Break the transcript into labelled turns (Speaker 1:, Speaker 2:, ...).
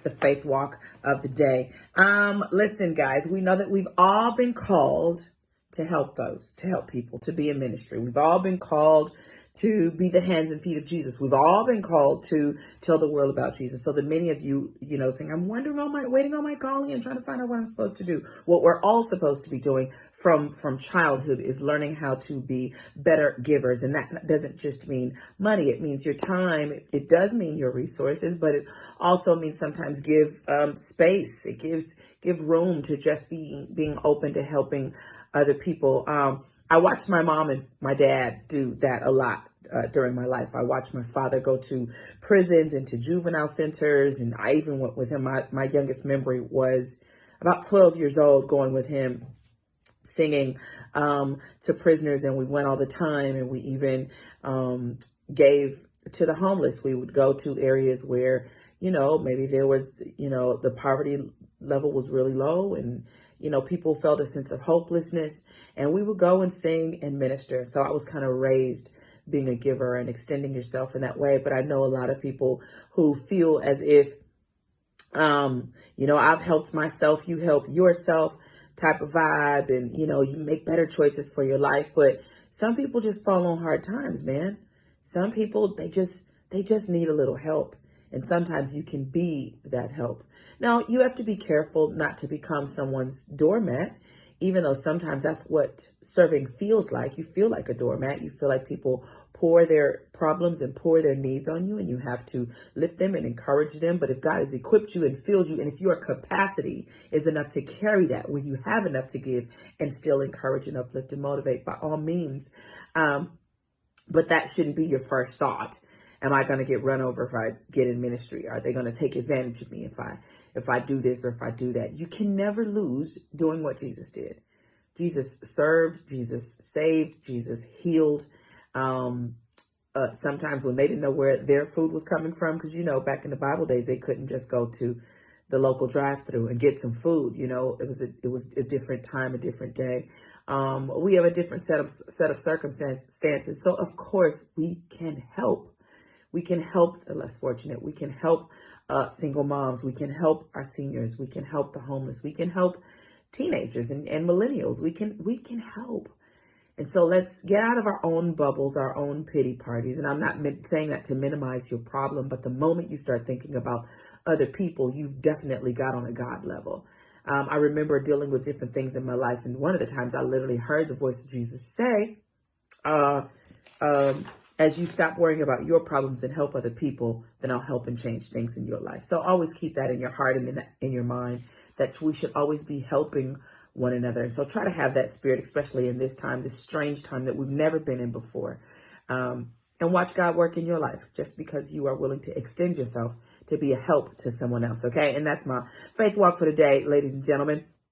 Speaker 1: the faith walk of the day. Listen, guys, we know that we've all been called to help those, to help people, to be in ministry. We've all been called to be the hands and feet of Jesus. We've all been called to tell the world about Jesus. So that many of you, saying, I'm waiting on my calling and trying to find out what I'm supposed to do. What we're all supposed to be doing from childhood is learning how to be better givers. And that doesn't just mean money. It means your time. It does mean your resources, but it also means sometimes give space. It give room to just being open to helping other people. I watched my mom and my dad do that a lot during my life. I watched my father go to prisons and to juvenile centers. And I even went with him. My youngest memory was about 12 years old, going with him, singing to prisoners. And we went all the time. And we even gave to the homeless. We would go to areas where, maybe there was, the poverty level was really low, and people felt a sense of hopelessness, and we would go and sing and minister. So I was kind of raised being a giver and extending yourself in that way. But I know a lot of people who feel as if, I've helped myself, you help yourself type of vibe. And, you make better choices for your life. But some people just fall on hard times, man. Some people, they just need a little help. And sometimes you can be that help. Now, you have to be careful not to become someone's doormat, even though sometimes that's what serving feels like. You feel like a doormat. You feel like people pour their problems and pour their needs on you, and you have to lift them and encourage them. But if God has equipped you and filled you, and if your capacity is enough to carry that, where you have enough to give and still encourage and uplift and motivate, by all means. But that shouldn't be your first thought. Am I going to get run over if I get in ministry? Are they going to take advantage of me if I do this or if I do that? You can never lose doing what Jesus did. Jesus served, Jesus saved, Jesus healed. Sometimes when they didn't know where their food was coming from, because, back in the Bible days, they couldn't just go to the local drive-through and get some food. It was a different time, a different day. We have a different set of circumstances. So of course we can help. We can help the less fortunate. We can help single moms. We can help our seniors. We can help the homeless. We can help teenagers and millennials. We can help. And so let's get out of our own bubbles, our own pity parties. And I'm not saying that to minimize your problem, but the moment you start thinking about other people, you've definitely got on a God level. I remember dealing with different things in my life. And one of the times I literally heard the voice of Jesus say, as you stop worrying about your problems and help other people, then I'll help and change things in your life. So always keep that in your heart and in your mind, that we should always be helping one another. And so try to have that spirit, especially in this time, this strange time that we've never been in before. And watch God work in your life just because you are willing to extend yourself to be a help to someone else. Okay. And that's my faith walk for today, ladies and gentlemen.